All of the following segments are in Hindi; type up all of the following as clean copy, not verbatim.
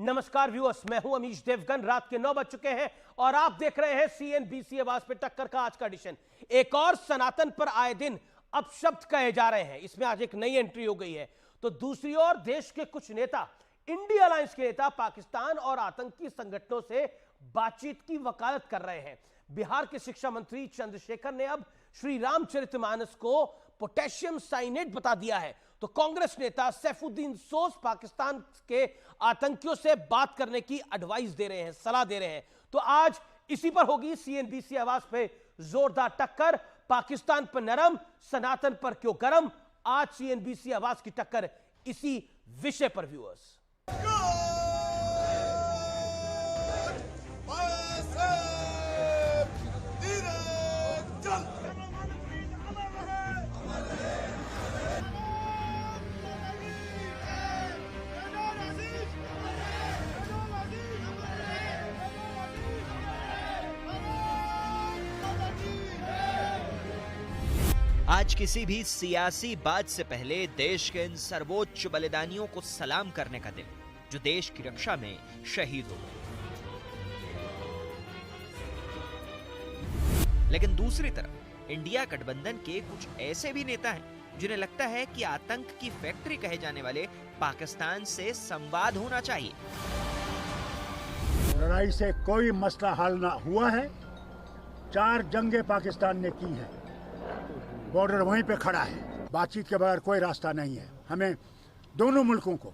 नमस्कार व्यूअर्स, मैं हूं अमीश देवगन। रात के 9 बज चुके हैं और आप देख रहे हैं सीएनबीसी आवाज पे टक्कर का आज का एडिशन। एक और सनातन पर आए दिन अपशब्द कहे जा रहे हैं, इसमें आज एक नई एंट्री हो गई है। तो दूसरी ओर देश के कुछ नेता, इंडिया अलायंस के नेता, पाकिस्तान और आतंकी संगठनों से बातचीत की वकालत कर रहे हैं। बिहार के शिक्षा मंत्री चंद्रशेखर ने अब श्री रामचरितमानस को पोटेशियम साइनेट बता दिया है। तो कांग्रेस नेता सैफुद्दीन सोज पाकिस्तान के आतंकियों से बात करने की एडवाइस दे रहे हैं, सलाह दे रहे हैं। तो आज इसी पर होगी सीएनबीसी आवाज पे जोरदार टक्कर। पाकिस्तान पर नरम, सनातन पर क्यों गरम। आज सीएनबीसी आवाज की टक्कर इसी विषय पर व्यूअर्स। आज किसी भी सियासी बात से पहले देश के इन सर्वोच्च बलिदानियों को सलाम करने का दिन, जो देश की रक्षा में शहीद हो गए। लेकिन दूसरी तरफ इंडिया गठबंधन के कुछ ऐसे भी नेता हैं जिन्हें लगता है कि आतंक की फैक्ट्री कहे जाने वाले पाकिस्तान से संवाद होना चाहिए। लड़ाई से कोई मसला हल ना हुआ है। 4 जंगें पाकिस्तान ने की है, बॉर्डर वहीं पे खड़ा है। बातचीत के बगैर कोई रास्ता नहीं है। हमें दोनों मुल्कों को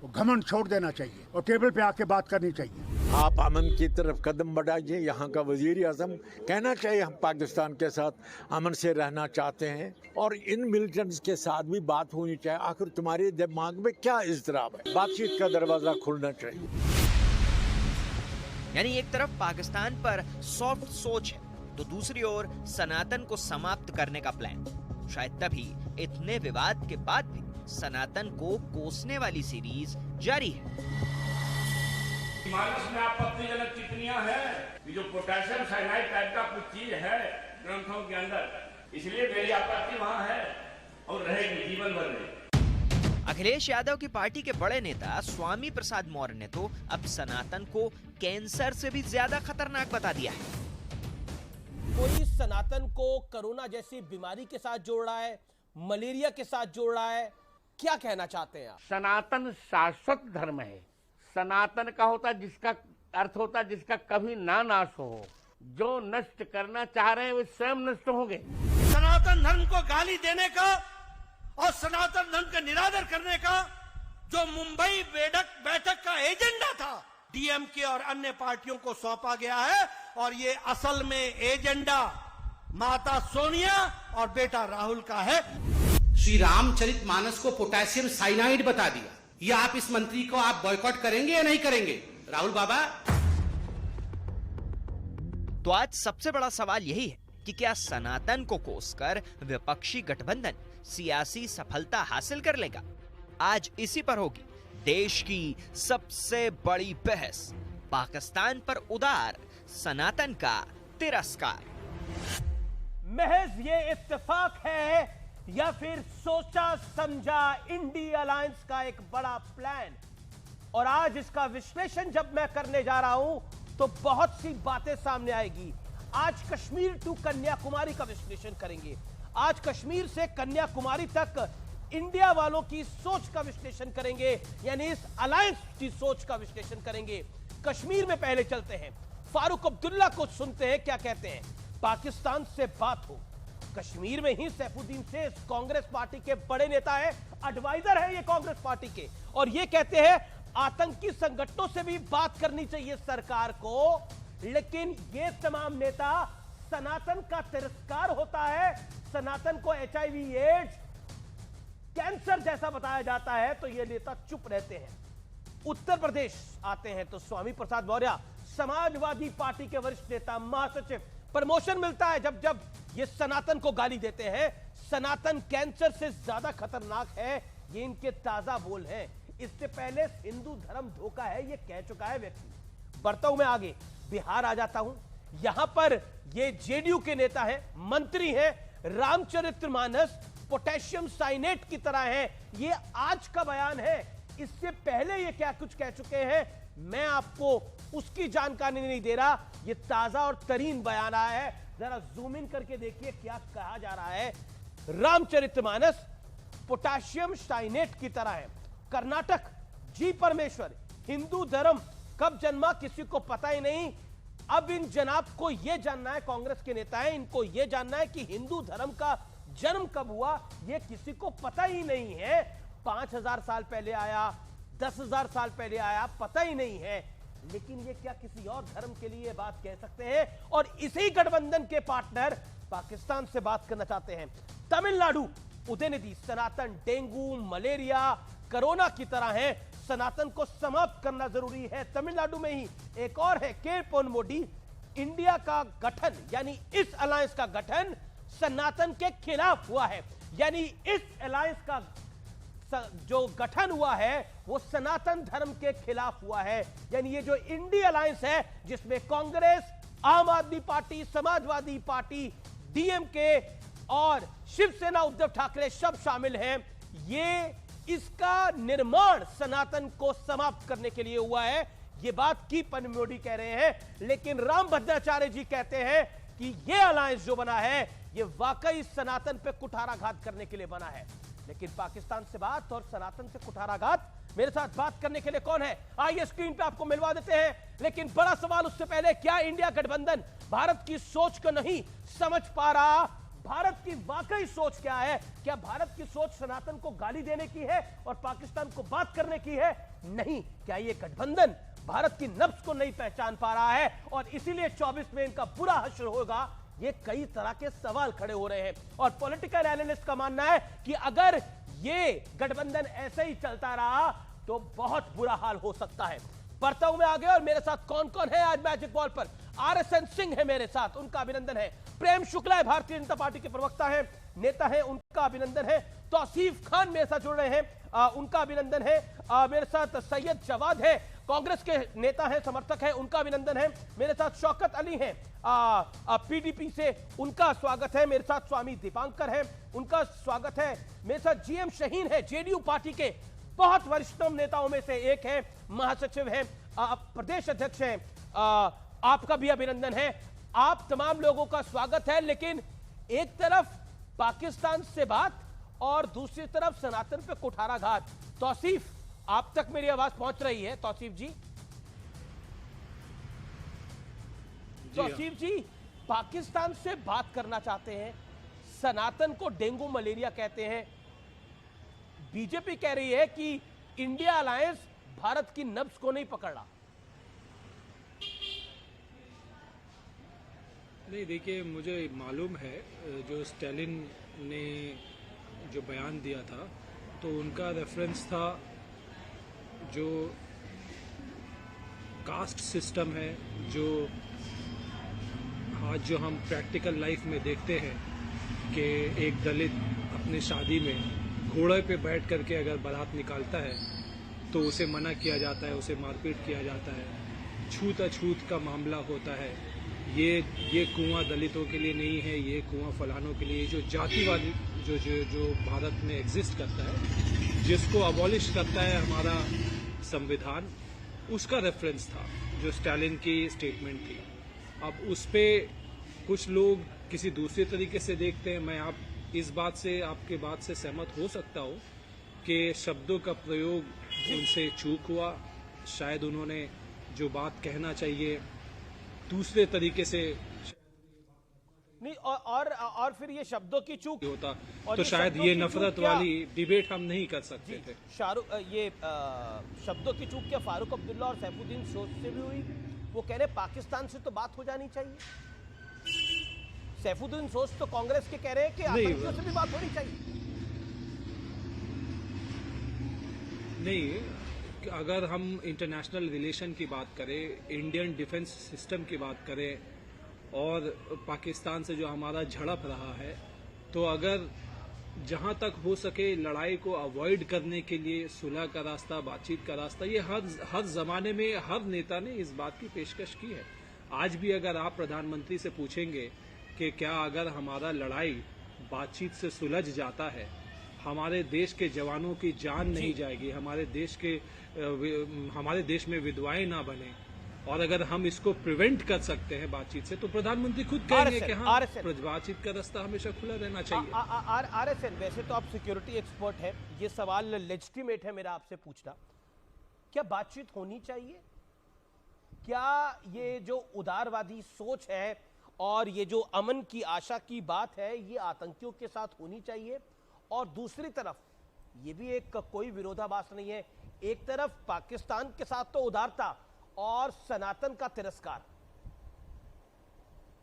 घमंड छोड़ देना चाहिए और टेबल पे आके बात करनी चाहिए। आप अमन की तरफ कदम बढ़ाइए। यहाँ का वजीर आजम कहना चाहिए हम पाकिस्तान के साथ अमन से रहना चाहते हैं और इन मिलिटेंट्स के साथ भी बात होनी चाहिए। आखिर तुम्हारे दिमाग में क्या इज़्तिराब है? बातचीत का दरवाजा खुलना चाहिए। यानी एक तरफ पाकिस्तान पर सॉफ्ट सोच है, तो दूसरी ओर सनातन को समाप्त करने का प्लान। शायद तभी इतने विवाद के बाद भी सनातन को कोसने वाली सीरीज जारी है। मानस में आपत्तिजनक टिप्पणियां हैं कि जो पोटेशियम साइनाइड टाइप का कुछ चीज है ग्रंथों के अंदर, इसलिए मेरी आपत्ति वहां है और रहेगी जीवन भर में। अखिलेश यादव की पार्टी के बड़े नेता स्वामी प्रसाद मौर्य ने तो अब सनातन को कैंसर से भी ज्यादा खतरनाक बता दिया है। कोई सनातन को कोरोना जैसी बीमारी के साथ जोड़ रहा है, मलेरिया के साथ जोड़ रहा है। क्या कहना चाहते हैं आप? सनातन शाश्वत धर्म है। सनातन का होता जिसका अर्थ होता जिसका कभी ना नाश हो। जो नष्ट करना चाह रहे हैं वे स्वयं नष्ट होंगे। सनातन धर्म को गाली देने का और सनातन धर्म का निरादर करने का जो मुंबई बैठक का एजेंडा था, डीएमके और अन्य पार्टियों को सौंपा गया है। और ये असल में एजेंडा माता सोनिया और बेटा राहुल का है। श्री रामचरितमानस को पोटेशियम साइनाइड बता दिया। ये आप इस मंत्री को आप बॉयकॉट करेंगे या नहीं करेंगे राहुल बाबा? तो आज सबसे बड़ा सवाल यही है कि क्या सनातन को कोसकर विपक्षी गठबंधन सियासी सफलता हासिल कर लेगा? आज इसी पर होगी देश की सबसे बड़ी बहस। पाकिस्तान पर उदार, सनातन का तिरस्कार। महज ये इत्तेफाक है या फिर सोचा समझा इंडिया अलायंस का एक बड़ा प्लान? और आज इसका विश्लेषण जब मैं करने जा रहा हूं तो बहुत सी बातें सामने आएगी। आज कश्मीर टू कन्याकुमारी का विश्लेषण करेंगे। आज कश्मीर से कन्याकुमारी तक इंडिया वालों की सोच का विश्लेषण करेंगे, यानी इस अलायंस की सोच का विश्लेषण करेंगे। कश्मीर में पहले चलते हैं, फारूक अब्दुल्ला को सुनते हैं क्या कहते हैं। पाकिस्तान से बात हो, कश्मीर में ही सैफुद्दीन से कांग्रेस पार्टी के बड़े नेता है, एडवाइजर है ये कांग्रेस पार्टी के, और ये कहते हैं आतंकी संगठनों से भी बात करनी चाहिए सरकार को। लेकिन ये तमाम नेता सनातन का तिरस्कार होता है, सनातन को HIV एड्स कैंसर जैसा बताया जाता है, तो ये नेता चुप रहते हैं। उत्तर प्रदेश आते हैं तो स्वामी प्रसाद मौर्य, समाजवादी पार्टी के वरिष्ठ नेता, महासचिव, प्रमोशन मिलता है जब जब ये सनातन को गाली देते हैं। सनातन कैंसर से ज्यादा खतरनाक है, ये इनके ताजा बोल हैं। इससे पहले हिंदू धर्म धोखा है, ये कह चुका है व्यक्ति। बढ़ता हूं मैं आगे, बिहार आ जाता हूं। यहां पर ये जेडीयू के नेता हैं, मंत्री हैं। रामचरितमानस पोटेशियम साइनेट की तरह है, ये आज का बयान है। इससे पहले ये क्या कुछ कह चुके हैं मैं आपको उसकी जानकारी नहीं दे रहा, ये ताजा और तरीन बयान आया है। जरा जूम इन करके देखिए क्या कहा जा रहा है। रामचरितमानस पोटेशियम साइनेट की तरह है। कर्नाटक, जी परमेश्वर, हिंदू धर्म कब जन्मा किसी को पता ही नहीं। अब इन जनाब को यह जानना है, कांग्रेस के नेता हैं, इनको यह जानना है कि हिंदू धर्म का जन्म कब हुआ, यह किसी को पता ही नहीं है। 5000 साल पहले आया, 10,000 साल पहले आया, पता ही नहीं है। लेकिन ये क्या किसी और धर्म के लिए बात कह सकते हैं? और इसी गठबंधन के पार्टनर पाकिस्तान से बात करना चाहते हैं। तमिलनाडु, उदयनिधि, सनातन डेंगू, मलेरिया, कोरोना की तरह है, सनातन को समाप्त करना जरूरी है। तमिलनाडु में ही एक और है, के पोन मोडी। इंडिया का गठन यानी इस अलायंस का गठन सनातन के खिलाफ हुआ है, यानी इस अलायंस का जो गठन हुआ है वो सनातन धर्म के खिलाफ हुआ है। यानी ये जो इंडिया अलायंस है जिसमें कांग्रेस, आम आदमी पार्टी, समाजवादी पार्टी, डीएमके और शिवसेना उद्धव ठाकरे सब शामिल हैं, ये इसका निर्माण सनातन को समाप्त करने के लिए हुआ है। ये बात की पन मोदी कह रहे हैं, लेकिन राम भद्राचार्य जी कहते हैं कि ये अलायंस जो बना है ये वाकई सनातन पे कुठाराघात करने के लिए बना है। लेकिन पाकिस्तान से बात और सनातन से कुठाराघात, मेरे साथ बात करने के लिए कौन है, आइए स्क्रीन पे आपको मिलवा देते हैं। लेकिन बड़ा सवाल उससे पहले, क्या इंडिया गठबंधन भारत की सोच को नहीं समझ पा रहा? भारत की वाकई सोच क्या है? क्या भारत की सोच सनातन को गाली देने की है और पाकिस्तान को बात करने की है? नहीं। क्या ये गठबंधन भारत की नब्ज को नहीं पहचान पा रहा है और इसीलिए 24 में इनका बुरा हश्र होगा? ये कई तरह के सवाल खड़े हो रहे हैं और पॉलिटिकल एनालिस्ट का मानना है कि अगर ये गठबंधन ऐसे ही चलता रहा तो बहुत बुरा हाल हो सकता है। बढ़ता हूं मैं आगे और मेरे साथ कौन कौन है आज मैजिक बॉल पर। RSN सिंह है मेरे साथ, उनका अभिनंदन है। प्रेम शुक्ला है, भारतीय जनता पार्टी के प्रवक्ता है, नेता है, उनका अभिनंदन है। तौसीफ खान मेरे साथ जुड़ रहे हैं, उनका अभिनंदन है। मेरे साथ सैयद जवाद है, कांग्रेस के नेता है, समर्थक है, उनका अभिनंदन है। मेरे साथ शौकत अली हैं PDP से, उनका स्वागत है। मेरे साथ स्वामी दीपांकर है, उनका स्वागत है। मेरे साथ GM शहीन है, JDU पार्टी के बहुत वरिष्ठतम नेताओं में से एक है, महासचिव है, प्रदेश अध्यक्ष है, आपका भी अभिनंदन है। आप तमाम लोगों का स्वागत है। लेकिन एक तरफ पाकिस्तान से बात और दूसरी तरफ सनातन पे कुठाराघात। तौसीफ, आप तक मेरी आवाज पहुंच रही है? तौसीफ जी, तौसीफ जी, पाकिस्तान से बात करना चाहते हैं, सनातन को डेंगू मलेरिया कहते हैं। बीजेपी कह रही है कि इंडिया अलायंस भारत की नब्ज को नहीं पकड़ रहा। नहीं, देखिए, मुझे मालूम है जो स्टालिन ने जो बयान दिया था तो उनका रेफरेंस था जो कास्ट सिस्टम है, जो आज जो हम प्रैक्टिकल लाइफ में देखते हैं कि एक दलित अपने शादी में घोड़े पे बैठ करके अगर बारात निकालता है तो उसे मना किया जाता है, उसे मारपीट किया जाता है, छूत अछूत का मामला होता है। ये कुआं दलितों के लिए नहीं है, ये कुआं फलानों के लिए। जो जातिवादी जो भारत में एग्जिस्ट करता है, जिसको अबॉलिश करता है हमारा संविधान, उसका रेफरेंस था जो स्टालिन की स्टेटमेंट थी। अब उस पे कुछ लोग किसी दूसरे तरीके से देखते हैं। मैं इस बात से, आपके बात से सहमत हो सकता हूँ कि शब्दों का प्रयोग उनसे चूक हुआ। शायद उन्होंने जो बात कहना चाहिए दूसरे तरीके से नहीं, और फिर ये शब्दों की चूक होता तो शायद ये नफरत वाली डिबेट हम नहीं कर सकते थे। ये शब्दों की चूक क्या फारूक अब्दुल्ला और सैफुद्दीन सोच से भी हुई? वो कह रहे पाकिस्तान से तो बात हो जानी चाहिए। सैफुद्दीन सोच तो कांग्रेस के कह रहे हैं कि आतंकियों से भी बात होनी चाहिए। नहीं, अगर हम इंटरनेशनल रिलेशन की बात करें, इंडियन डिफेंस सिस्टम की बात करें और पाकिस्तान से जो हमारा झड़प रहा है, तो अगर जहां तक हो सके लड़ाई को अवॉइड करने के लिए सुलह का रास्ता, बातचीत का रास्ता, ये हर जमाने में हर नेता ने इस बात की पेशकश की है। आज भी अगर आप प्रधानमंत्री से पूछेंगे कि क्या अगर हमारा लड़ाई बातचीत से सुलझ जाता है, हमारे देश के जवानों की जान नहीं जाएगी, हमारे देश में विधवाएं ना बने, और अगर हम इसको प्रिवेंट कर सकते हैं बातचीत से, तो प्रधानमंत्री खुद कहेंगे कि हाँ, बातचीत का रास्ता हमेशा खुला रहना चाहिए। RSN, वैसे तो आप सिक्योरिटी एक्सपर्ट हैं, ये सवाल लेजिटिमेट है मेरा आपसे पूछना, क्या बातचीत होनी चाहिए? क्या ये जो उदारवादी सोच है और ये जो अमन की आशा की बात है, ये आतंकियों के साथ होनी चाहिए? और दूसरी तरफ ये भी एक कोई विरोधाभास नहीं है, एक तरफ पाकिस्तान के साथ तो उदारता और सनातन का तिरस्कार,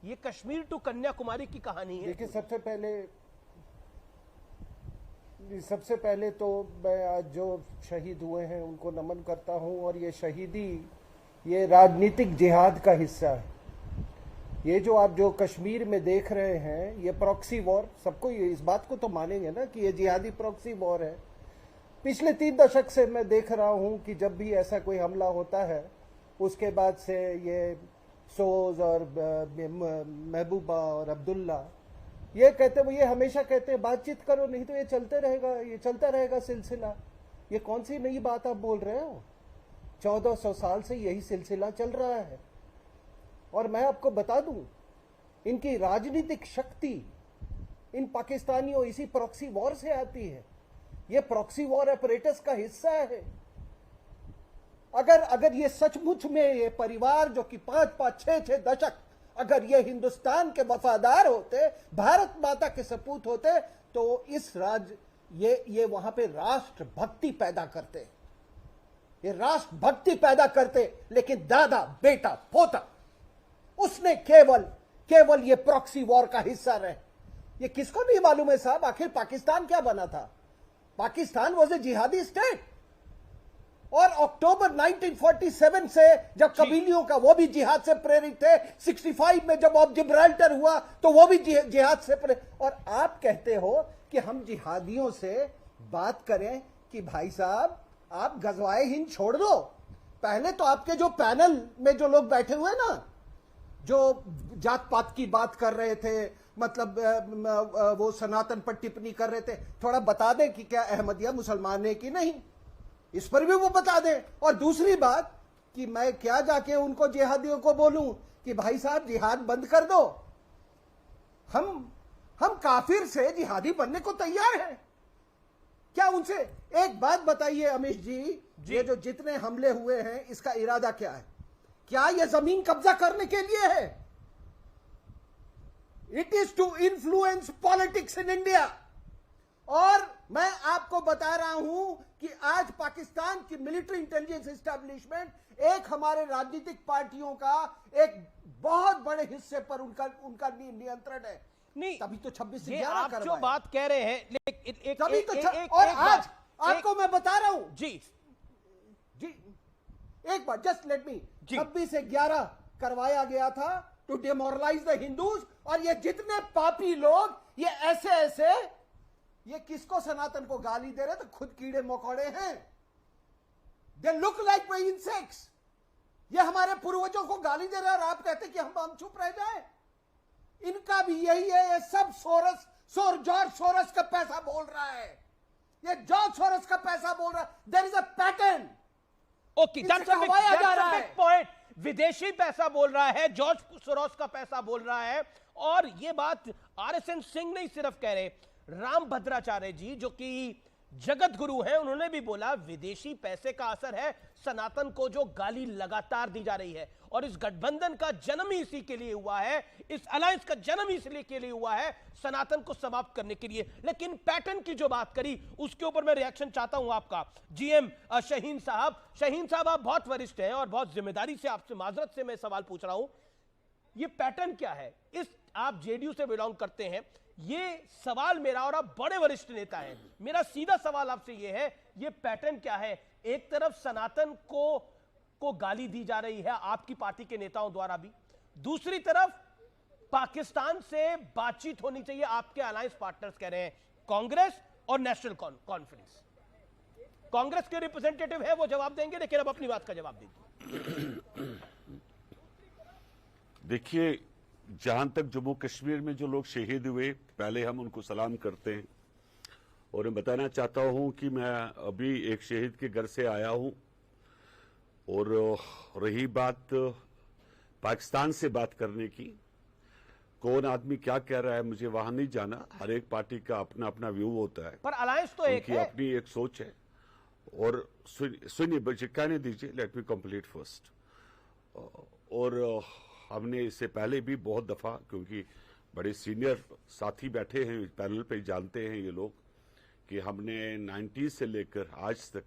ये कश्मीर टू कन्याकुमारी की कहानी है। देखिए, सबसे पहले तो मैं आज जो शहीद हुए हैं उनको नमन करता हूं, और ये शहीदी ये राजनीतिक जिहाद का हिस्सा है। ये जो आप जो कश्मीर में देख रहे हैं, ये प्रॉक्सी वॉर, सबको ये इस बात को तो मानेंगे ना कि ये जिहादी प्रॉक्सी वॉर है। पिछले 3 दशक से मैं देख रहा हूं कि जब भी ऐसा कोई हमला होता है, उसके बाद से ये सोज और महबूबा और अब्दुल्ला ये कहते, वो ये हमेशा कहते हैं बातचीत करो, नहीं तो ये चलते रहेगा, ये चलता रहेगा सिलसिला। ये कौन सी नई बात आप बोल रहे हो? 1400 साल से यही सिलसिला चल रहा है। और मैं आपको बता दूं, इनकी राजनीतिक शक्ति इन पाकिस्तानियों इसी प्रॉक्सी वॉर से आती है। ये प्रॉक्सी वॉर ऑपरेटर्स का हिस्सा है। अगर ये सचमुच में ये परिवार जो कि 5-5, 6-6 दशक अगर ये हिंदुस्तान के वफादार होते, भारत माता के सपूत होते, तो इस ये वहां पे राष्ट्र भक्ति पैदा करते, ये राष्ट्र भक्ति पैदा करते। लेकिन दादा, बेटा, पोता, उसने केवल ये प्रॉक्सी वॉर का हिस्सा रहे। ये किसको नहीं मालूम है साहब, आखिर पाकिस्तान क्या बना था? पाकिस्तान वॉज ए जिहादी स्टेट। और अक्टूबर 1947 से जब कबीलियों का, वो भी जिहाद से प्रेरित थे। 65 में जब ऑफ जिब्राल्टर हुआ तो वो भी जिहाद से प्रेरित। और आप कहते हो कि हम जिहादियों से बात करें कि भाई साहब आप गजवाए हिंद छोड़ दो। पहले तो आपके जो पैनल में जो लोग बैठे हुए ना, जो जात पात की बात कर रहे थे, मतलब वो सनातन पर टिप्पणी कर रहे थे, थोड़ा बता दें कि क्या अहमदिया मुसलमान है कि नहीं, इस पर भी वो बता दें। और दूसरी बात कि मैं क्या जाके उनको जिहादियों को बोलूं कि भाई साहब जिहाद बंद कर दो। हम काफिर से जिहादी बनने को तैयार हैं। क्या उनसे एक बात बताइए अमीश जी, ये जो जितने हमले हुए हैं इसका इरादा क्या है? क्या यह जमीन कब्जा करने के लिए है? It is to influence politics in India. और मैं आपको बता रहा हूं कि आज पाकिस्तान की मिलिट्री इंटेलिजेंस एस्टेब्लिशमेंट एक हमारे राजनीतिक पार्टियों का एक बहुत बड़े हिस्से पर उनका नियंत्रण है। नहीं, तभी तो 26 से 11 आप जो बात कह रहे हैं, तभी तो और आज आपको मैं बता रहा हूं जी, एक बार जस्ट लेट मी, 26 से 11 करवाया गया था टू डिमोरलाइज द हिंदूज। और ये जितने पापी लोग ये ऐसे ये किसको, सनातन को गाली दे रहे, तो खुद कीड़े मकोड़े हैं। They look like my insects. ये हमारे पूर्वजों को गाली दे रहे हैं और आप कहते कि हम चुप रह जाए। इनका भी यही है, ये सब जॉर्ज सोरस का पैसा बोल रहा है, ये जॉर्ज सोरस का पैसा बोल रहा है। There is a pattern. Okay, that's a big point. विदेशी पैसा बोल रहा है, जॉर्ज सोरोस का पैसा बोल रहा है। और ये बात RSN सिंह नहीं सिर्फ कह रहे, राम भद्राचार्य जी जो कि जगत गुरु हैं, उन्होंने भी बोला विदेशी पैसे का असर है सनातन को जो गाली लगातार दी जा रही है। और इस गठबंधन का जन्म ही इसी के लिए हुआ है, इस अलायंस का जन्म इसलिए के लिए हुआ है, सनातन को समाप्त करने के लिए। लेकिन पैटर्न की जो बात करी उसके ऊपर मैं रिएक्शन चाहता हूं आपका। GM शहीन साहब आप बहुत वरिष्ठ हैं और बहुत जिम्मेदारी से आपसे, माजरत से मैं सवाल पूछ रहा हूं, ये पैटर्न क्या है? आप JDU से बिलोंग करते हैं, ये सवाल मेरा, और आप बड़े वरिष्ठ नेता हैं, मेरा सीधा सवाल आपसे ये है, ये पैटर्न क्या है? एक तरफ सनातन को गाली दी जा रही है आपकी पार्टी के नेताओं द्वारा भी, दूसरी तरफ पाकिस्तान से बातचीत होनी चाहिए, आपके अलायंस पार्टनर्स कह रहे हैं, कांग्रेस और नेशनल कॉन्फ्रेंस। कांग्रेस के रिप्रेजेंटेटिव है, वो जवाब देंगे, लेकिन अब अपनी बात का जवाब दीजिए। देखिए, जहां तक जम्मू कश्मीर में जो लोग शहीद हुए, पहले हम उनको सलाम करते हैं। और मैं बताना चाहता हूं कि मैं अभी एक शहीद के घर से आया हूं, और रही बात पाकिस्तान से बात करने की, कौन आदमी क्या कह रहा है मुझे वहां नहीं जाना। हर एक पार्टी का अपना अपना व्यू होता है, पर अलायंस तो एक है, अपनी एक सोच है। और सुनिए, बच्चे कहने दीजिए, लेट मी कंप्लीट फर्स्ट। और हमने इससे पहले भी बहुत दफा, क्योंकि बड़े सीनियर साथी बैठे हैं पैनल पे, जानते हैं ये लोग कि हमने 90 से लेकर आज तक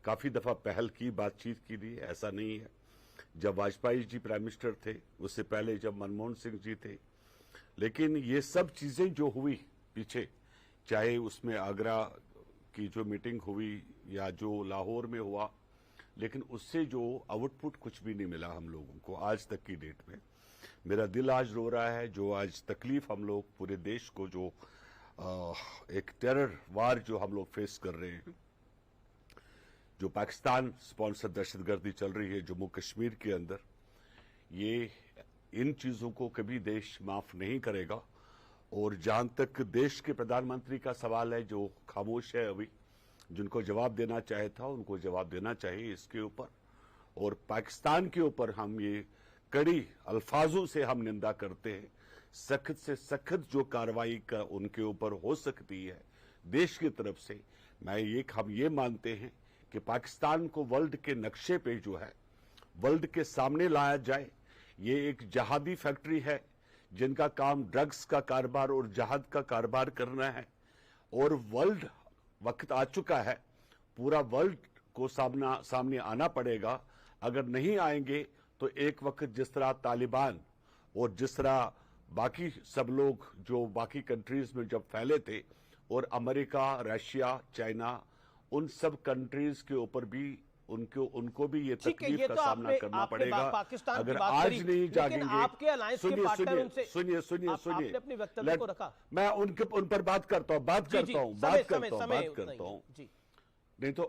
काफी दफा पहल की, बातचीत की थी। ऐसा नहीं है, जब वाजपेयी जी प्राइम मिनिस्टर थे, उससे पहले जब मनमोहन सिंह जी थे, लेकिन ये सब चीजें जो हुई पीछे, चाहे उसमें आगरा की जो मीटिंग हुई या जो लाहौर में हुआ, लेकिन उससे जो आउटपुट कुछ भी नहीं मिला हम लोगों को आज तक की डेट में। मेरा दिल आज रो रहा है, जो आज तकलीफ हम लोग पूरे देश को, जो एक टेरर वार जो हम लोग फेस कर रहे हैं, जो पाकिस्तान स्पॉन्सर दहशतगर्दी चल रही है जम्मू कश्मीर के अंदर, ये इन चीजों को कभी देश माफ नहीं करेगा। और जहां तक देश के प्रधानमंत्री का सवाल है, जो खामोश है अभी, जिनको जवाब देना चाहे था उनको जवाब देना चाहिए इसके ऊपर। और पाकिस्तान के ऊपर हम ये कड़ी अल्फाजों से हम निंदा करते हैं, सख्त से सख्त जो कार्रवाई का उनके ऊपर हो सकती है देश की तरफ से। हम ये मानते हैं कि पाकिस्तान को वर्ल्ड के नक्शे पे जो है, वर्ल्ड के सामने लाया जाए। ये एक जहादी फैक्ट्री है जिनका काम ड्रग्स का कारोबार और जहाद का कारोबार करना है, और वर्ल्ड वक्त आ चुका है, पूरा वर्ल्ड को सामने आना पड़ेगा। अगर नहीं आएंगे तो एक वक्त जिस तरह तालिबान और जिस तरह बाकी सब लोग जो बाकी कंट्रीज में जब फैले थे, और अमेरिका, रशिया, चाइना, उन सब कंट्रीज के ऊपर भी उनको भी ये तकलीफ का सामना करना पड़ेगा अगर आज नहीं जागेंगे। आपके अलायंस के पार्टनर उनसे सुनिए आपने अपनी वक्तव्य को रखा, मैं उन पर बात करता हूँ नहीं तो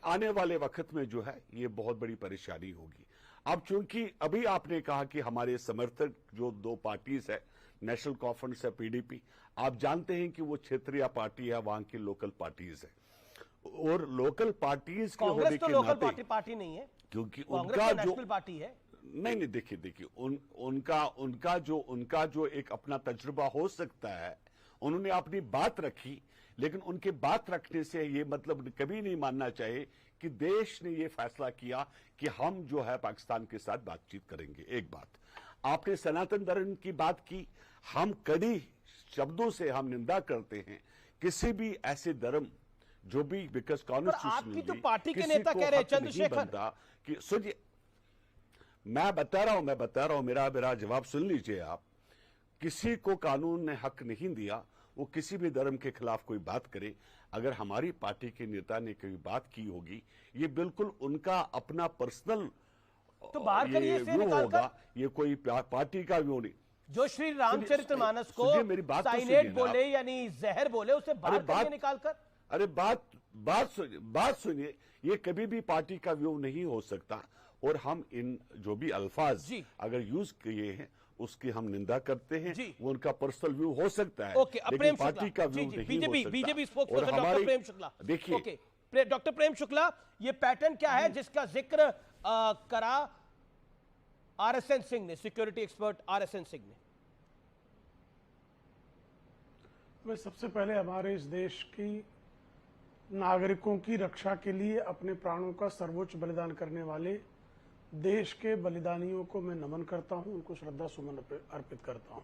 आने वाले वक्त में जो है ये बहुत बड़ी परेशानी होगी। अब चूंकि अभी आपने कहा कि हमारे समर्थक जो दो पार्टीज है, नेशनल कॉन्फ्रेंस है, पीडीपी, आप जानते हैं कि वो क्षेत्रीय पार्टी है, वहां की लोकल पार्टीज है। और लोकल पार्टीज के होने के नाते पार्टी नहीं है, क्योंकि उनका जो पार्टी है, नहीं देखिए उनका जो एक अपना तजुर्बा हो सकता है, उन्होंने अपनी बात रखी, लेकिन उनके बात रखने से ये मतलब कभी नहीं मानना चाहिए कि देश ने ये फैसला किया कि हम जो है पाकिस्तान के साथ बातचीत करेंगे। एक बात आपने सनातन धर्म की बात की, हम कड़ी शब्दों से हम निंदा करते हैं किसी भी ऐसे धर्म जो भी, बिकॉज आपकी तो पार्टी के नेता कह रहे हैं चंद्रशेखर कि सुनिए, मैं बता रहा हूं मेरा जवाब सुन लीजिए आप। किसी को कानून ने हक नहीं दिया वो किसी भी धर्म के खिलाफ कोई बात करे। अगर हमारी पार्टी के नेता ने कोई बात की होगी, ये बिल्कुल उनका अपना पर्सनल तो बाहर करिए इसे निकाल कर, ये कोई पार्टी का व्यू नहीं। जो श्री रामचरितमानस को साइनेट बोले यानी जहर बोले, उसे बाहर करिए निकाल कर। अरे बात सुनिए, ये कभी भी पार्टी का व्यू नहीं हो सकता। और हम इन जो भी अल्फाज अगर यूज किए हैं उसकी हम निंदा करते हैं, वो उनका पर्सनल व्यू हो सकता है, लेकिन पार्टी का व्यू नहीं हो सकता। BJP spokesperson doctor Prem Shukla, देखिए डॉक्टर प्रेम शुक्ला, ये पैटर्न क्या है जिसका जिक्र करा आरएसएन सिंह ने, सिक्योरिटी एक्सपर्ट आरएसएन सिंह ने? वे सबसे पहले हमारे इस देश की नागरिकों की रक्षा के लिए अपने प्राणों का सर्वोच्च बलिदान करने वाले देश के बलिदानियों को मैं नमन करता हूं, उनको श्रद्धा सुमन अर्पित करता हूं।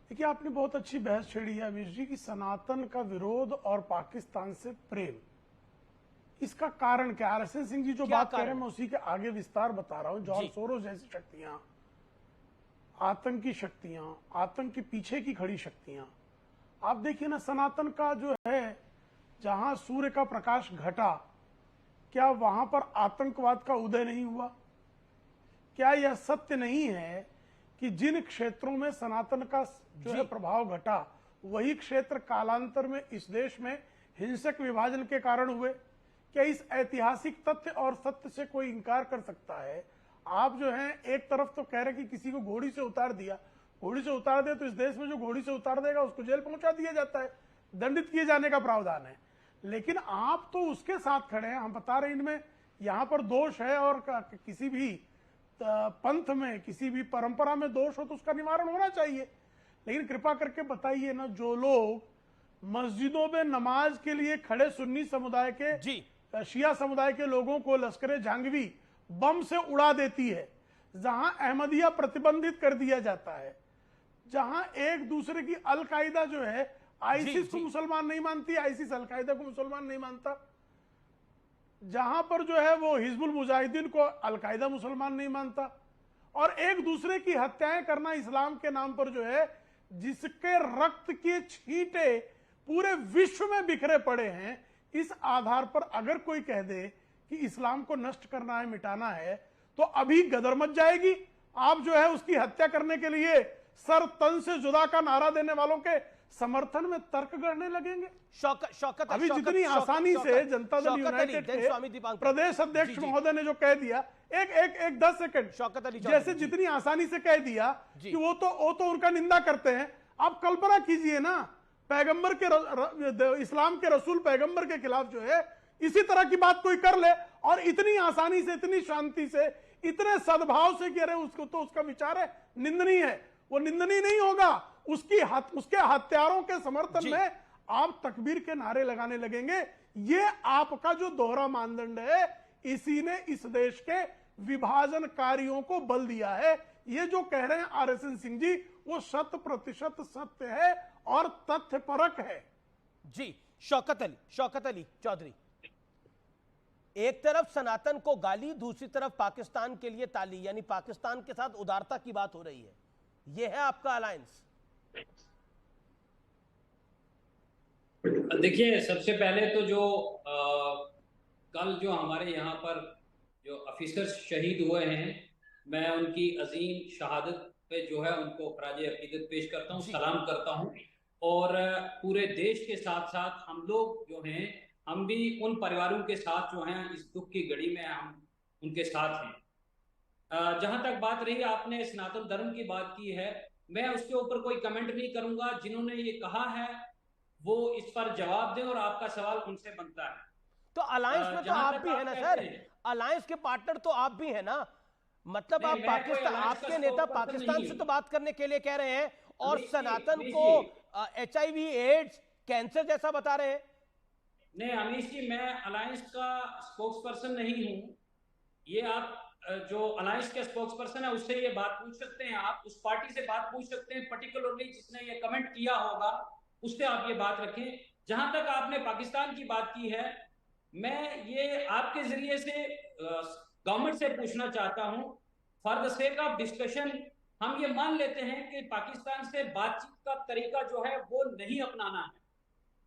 देखिए, आपने बहुत अच्छी बहस छेड़ी है अमीश जी की सनातन का विरोध और पाकिस्तान से प्रेम, इसका कारण क्या? आरएसएन सिंह जी जो बात कर रहे हैं मैं उसी के आगे विस्तार बता रहा हूं। जॉर्ज सोरोस जैसी शक्तियां, आतंकी शक्तियां, आतंक के पीछे की खड़ी शक्तियां, आप देखिए ना, सनातन का जो है, जहां सूर्य का प्रकाश घटा, क्या वहां पर आतंकवाद का उदय नहीं हुआ? क्या यह सत्य नहीं है कि जिन क्षेत्रों में सनातन का जो है प्रभाव घटा, वही क्षेत्र कालांतर में इस देश में हिंसक विभाजन के कारण हुए? क्या इस ऐतिहासिक तथ्य और सत्य से कोई इंकार कर सकता है? आप जो है एक तरफ तो कह रहे कि किसी को घोड़ी से उतार दिया, घोड़ी से उतार दे तो इस देश में जो घोड़ी से उतार देगा उसको जेल पहुंचा दिया जाता है। दंडित किए जाने का प्रावधान है। लेकिन आप तो उसके साथ खड़े हैं, हम बता रहे हैं इनमें यहां पर दोष है और किसी भी पंथ में किसी भी परंपरा में दोष हो तो उसका निवारण होना चाहिए। लेकिन कृपा करके बताइए ना, जो लोग मस्जिदों में नमाज के लिए खड़े सुन्नी समुदाय के शिया समुदाय के लोगों को लश्कर जहांगीर बम से उड़ा देती है, जहां अहमदिया प्रतिबंधित कर दिया जाता है, जहां एक दूसरे की अलकायदा जो है आईसिस को मुसलमान नहीं मानती, आईसिस अलकायदा को मुसलमान नहीं मानता, जहां पर जो है वो हिजबुल मुजाहिदीन को अलकायदा मुसलमान नहीं मानता, और एक दूसरे की हत्याएं करना इस्लाम के नाम पर जो है, जिसके रक्त के छींटे पूरे विश्व में बिखरे पड़े हैं, इस आधार पर अगर कोई कह दे कि इस्लाम को नष्ट करना है, मिटाना है, तो अभी गदर मच जाएगी। आप जो है उसकी हत्या करने के लिए सर तन से जुदा का नारा देने वालों के समर्थन में तर्क गढ़ने लगेंगे। शौकत अभी जितनी आसानी से जनता दल यूनाइटेड के प्रदेश अध्यक्ष महोदय ने जो कह दिया, एक 10 सेकंड, शौकत अली जैसे जितनी आसानी से कह दिया कि वो तो उनका निंदा करते हैं। आप कल्पना कीजिए ना, पैगंबर के इस्लाम के रसूल पैगंबर के खिलाफ जो है इसी तरह की बात कोई कर ले और इतनी आसानी से, इतनी शांति से, इतने सद्भाव से कि अरे उसको तो उसका विचार है निंदनीय है, वो निंदनीय नहीं होगा। उसके हत्यारों के समर्थन में आप तकबीर के नारे लगाने लगेंगे। ये आपका जो दोहरा मानदंड है, इसी ने इस देश के विभाजनकारियों को बल दिया है। ये जो कह रहे हैं आरएसएन सिंह जी, वो 100% सत्य है और तथ्यपरक है। जी शौकत अली चौधरी, एक तरफ सनातन को गाली, दूसरी तरफ पाकिस्तान के लिए ताली, यानी पाकिस्तान के साथ उदारता की बात हो रही है, यह है आपका अलायंस? देखिए, सबसे पहले तो जो कल जो हमारे यहाँ पर जो ऑफिसर्स शहीद हुए हैं, मैं उनकी अजीम शहादत पे जो है उनको खराज अकीदत पेश करता हूँ, सलाम करता हूँ। और पूरे देश के साथ साथ हम लोग जो हैं, हम भी उन परिवारों के साथ जो हैं इस दुख की घड़ी में हम उनके साथ हैं। जहाँ तक बात रही, आपने सनातन धर्म की बात की है, मैं उसके ऊपर कोई कमेंट नहीं करूंगा। जिन्होंने ये कहा है वो इस पर जवाब दें और आपका सवाल उनसे बनता है। तो अलायंस में तो आप भी है ना सर, अलायंस के पार्टनर तो आप भी है ना, मतलब आप पाकिस्तान, आपके नेता पाकिस्तान से तो बात करने के लिए कह रहे हैं और सनातन को HIV एड्स कैंसर जैसा बता रहे हैं। नहीं अमीश जी, मैं अलायंस का स्पोक्स पर्सन नहीं हूँ। ये आप जो अलायंस के स्पोक्स पर्सन है उससे ये बात पूछ सकते हैं, आप उस पार्टी से बात पूछ सकते हैं, पर्टिकुलरली जिसने ये कमेंट किया होगा उससे आप ये बात रखें। जहां तक आपने पाकिस्तान की बात की है, मैं ये आपके जरिए से गवर्नमेंट से पूछना चाहता हूं, for the sake of discussion हम ये मान लेते हैं कि पाकिस्तान से बातचीत का तरीका जो है वो नहीं अपनाना है,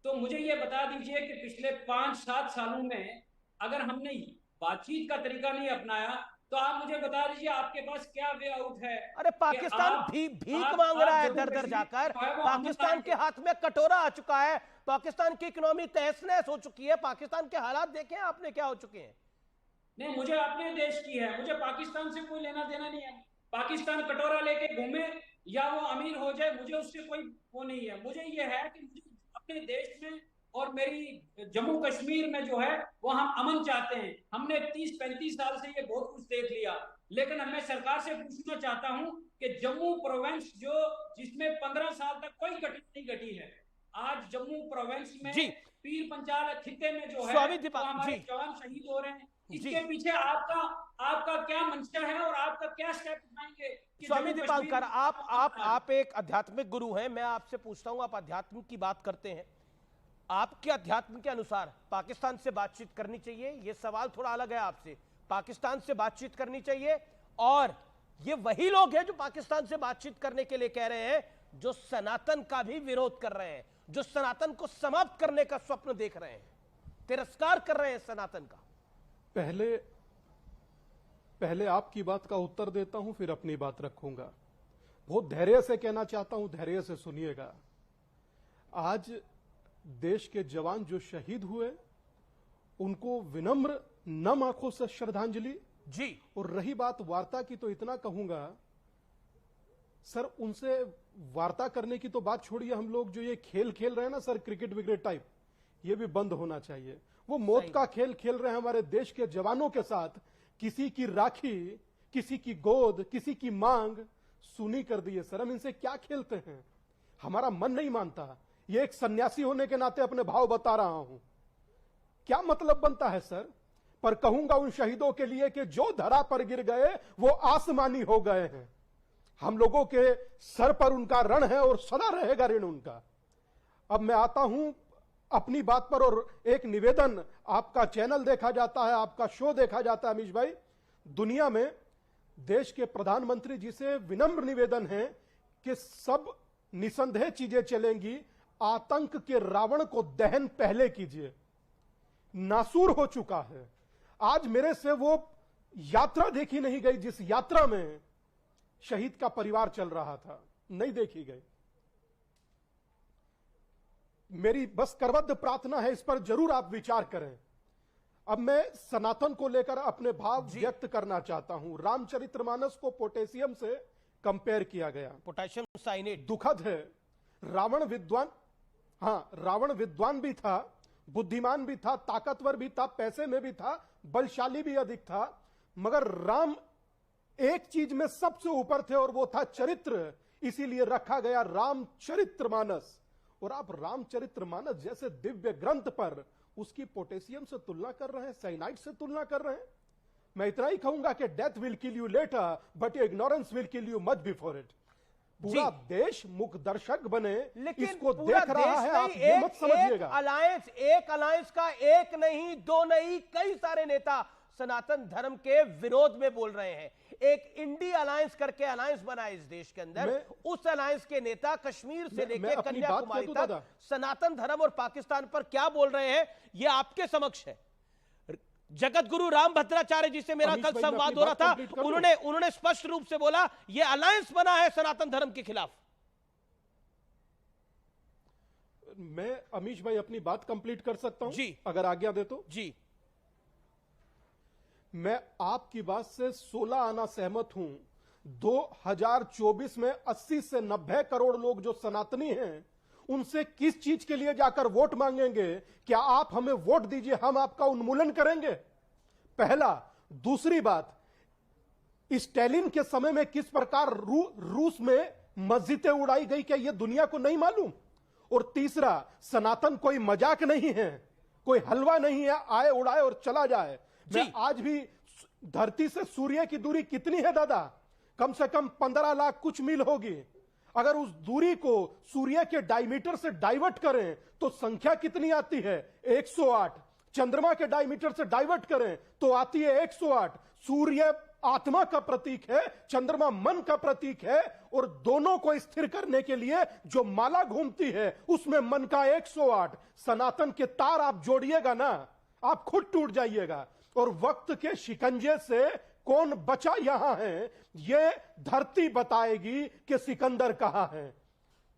तो मुझे ये बता दीजिए कि पिछले 5-7 सालों में अगर हमने बातचीत का तरीका नहीं अपनाया तो आप मुझे बता दीजिए आपके पास क्या वे आउट है। अरे पाकिस्तान भीख मांग रहा है दर दर जाकर, पाकिस्तान के हाथ में कटोरा आ चुका है, पाकिस्तान की इकोनॉमी तहस नहस हो चुकी है, पाकिस्तान के हालात देखें आपने क्या हो चुके हैं। नहीं, मुझे अपने देश की है, मुझे पाकिस्तान से कोई लेना देना नहीं है। पाकिस्तान कटोरा लेके घूमे या वो अमीर हो जाए, मुझे उससे कोई वो नहीं है। मुझे ये है कि मुझे अपने देश में और मेरी जम्मू कश्मीर में जो है वो हम अमन चाहते हैं। हमने 30-35 साल से ये बहुत कुछ देख लिया, लेकिन मैं सरकार से पूछना चाहता हूं कि जम्मू प्रोविंस जो जिसमें 15 साल तक कोई घटना नहीं घटी है, आज जम्मू प्रोविंस में पीर पंचाल खिते में जो है हमारे जवान शहीद हो रहे हैं। इसके पीछे आपका क्या मंशा है और आपका क्या स्टेप उठाएंगे? स्वामी दीपांकर, आप एक आध्यात्मिक गुरु हैं, मैं आपसे पूछता हूं, आप आध्यात्म की बात करते हैं, आपके अध्यात्म के अनुसार पाकिस्तान से बातचीत करनी चाहिए? ये सवाल थोड़ा अलग है आपसे, पाकिस्तान से बातचीत करनी चाहिए, और ये वही लोग हैं जो पाकिस्तान से बातचीत करने के लिए कह रहे हैं, जो सनातन का भी विरोध कर रहे हैं, जो सनातन को समाप्त करने का स्वप्न देख रहे हैं, तिरस्कार कर रहे हैं सनातन का। पहले आपकी बात का उत्तर देता हूं, फिर अपनी बात रखूंगा। बहुत धैर्य से कहना चाहता हूं, धैर्य से सुनिएगा। आज देश के जवान जो शहीद हुए उनको विनम्र नम आंखों से श्रद्धांजलि जी। और रही बात वार्ता की, तो इतना कहूंगा, सर उनसे वार्ता करने की तो बात छोड़िए, हम लोग जो ये खेल खेल रहे हैं ना सर, क्रिकेट विकेट टाइप, ये भी बंद होना चाहिए। वो मौत का खेल खेल रहे हैं हमारे देश के जवानों के साथ। किसी की राखी, किसी की गोद, किसी की मांग सुनी कर दी है सर। हम इनसे क्या खेलते हैं? हमारा मन नहीं मानता। ये एक सन्यासी होने के नाते अपने भाव बता रहा हूं। क्या मतलब बनता है सर? पर कहूंगा उन शहीदों के लिए कि जो धरा पर गिर गए वो आसमानी हो गए हैं। हम लोगों के सर पर उनका ऋण है और सदा रहेगा ऋण उनका। अब मैं आता हूं अपनी बात पर, और एक निवेदन, आपका चैनल देखा जाता है, आपका शो देखा जाता है अमीश भाई। दुनिया में देश के प्रधानमंत्री जी से विनम्र निवेदन है कि सब निसंदेह चीजें चलेंगी, आतंक के रावण को दहन पहले कीजिए। नासूर हो चुका है। आज मेरे से वो यात्रा देखी नहीं गई जिस यात्रा में शहीद का परिवार चल रहा था, नहीं देखी गई। मेरी बस करबद्ध प्रार्थना है, इस पर जरूर आप विचार करें। अब मैं सनातन को लेकर अपने भाव व्यक्त करना चाहता हूं। रामचरितमानस को पोटेशियम से कंपेयर किया गया। पोटेशियम साइनेट दुखद है। रावण विद्वान भी था, बुद्धिमान भी था, ताकतवर भी था, पैसे में भी था, बलशाली भी अधिक था, मगर राम एक चीज में सबसे ऊपर थे और वो था चरित्र। इसीलिए रखा गया रामचरितमानस। और आप रामचरितमानस जैसे दिव्य ग्रंथ पर उसकी पोटेशियम से तुलना कर रहे हैं, साइनाइड से तुलना कर रहे हैं। मैं इतना ही कहूंगा कि death will kill you later but ignorance will kill you much before it. पूरा देश मुख दर्शक बने, लेकिन इसको देख रहा है। आप ये मत समझिएगा। एक अलायंस का एक नहीं, दो नहीं, कई सारे नेता सनातन धर्म के विरोध में बोल रहे हैं। एक इंडी अलायंस करके अलायंस बना है इस देश के अंदर। उस अलायंस के नेता कश्मीर से लेकर कन्याकुमारी तक सनातन धर्म और पाकिस्तान पर क्या बोल रहे हैं, यह आपके समक्ष है। जगत गुरु राम भद्राचार्य जी से मेरा कल संवाद हो रहा था, उन्होंने स्पष्ट रूप से बोला यह अलायंस बना है सनातन धर्म के खिलाफ। मैं अमीश भाई अपनी बात कंप्लीट कर सकता हूं जी, अगर आज्ञा दे तो। जी, मैं आपकी बात से 16 आना सहमत हूं। 2024 में 80 से 90 करोड़ लोग जो सनातनी हैं, उनसे किस चीज के लिए जाकर वोट मांगेंगे? क्या आप हमें वोट दीजिए, हम आपका उन्मूलन करेंगे? पहला। दूसरी बात, स्टालिन के समय में किस प्रकार रूस में मस्जिदें उड़ाई गई, क्या यह दुनिया को नहीं मालूम? और तीसरा, सनातन कोई मजाक नहीं है, कोई हलवा नहीं है आए उड़ाए और चला जाए। मैं आज भी धरती से सूर्य की दूरी कितनी है दादा? कम से कम 15 लाख कुछ मील होगी। अगर उस दूरी को सूर्य के डायमीटर से डाइवर्ट करें तो संख्या कितनी आती है? 108। चंद्रमा के डायमीटर से डाइवर्ट करें तो आती है 108। सूर्य आत्मा का प्रतीक है, चंद्रमा मन का प्रतीक है, और दोनों को स्थिर करने के लिए जो माला घूमती है उसमें मन का 108। सनातन के तार आप जोड़िएगा ना, आप खुद टूट जाइएगा। और वक्त के शिकंजे से कौन बचा यहां है, ये धरती बताएगी कि सिकंदर कहां है।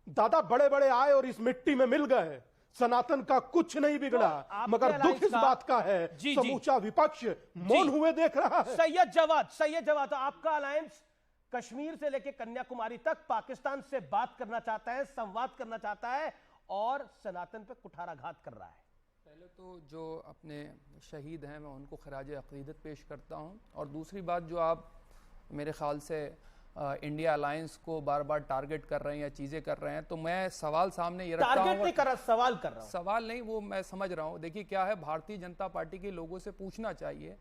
दादा बड़े बड़े आए और इस मिट्टी में मिल गए, सनातन का कुछ नहीं बिगड़ा। तो मगर दुख इस बात का है, समूचा विपक्ष मौन हुए देख रहा है। सैयद जवाद, आपका अलायंस कश्मीर से लेकर कन्याकुमारी तक पाकिस्तान से बात करना चाहता है, संवाद करना चाहता है और सनातन पे कुठाराघात कर रहा है। पहले तो जो अपने शहीद हैं मैं उनको खराज अक़ीदत पेश करता हूं, और दूसरी बात जो आप मेरे ख्याल से इंडिया अलायंस को बार बार टारगेट कर रहे हैं या चीज़ें कर रहे हैं, तो मैं सवाल सामने ये रखता हूं। टारगेट नहीं कर रहा, सवाल कर रहा हूं। सवाल नहीं, वो मैं समझ रहा हूं। देखिए क्या है, भारतीय जनता पार्टी के लोगों से पूछना चाहिए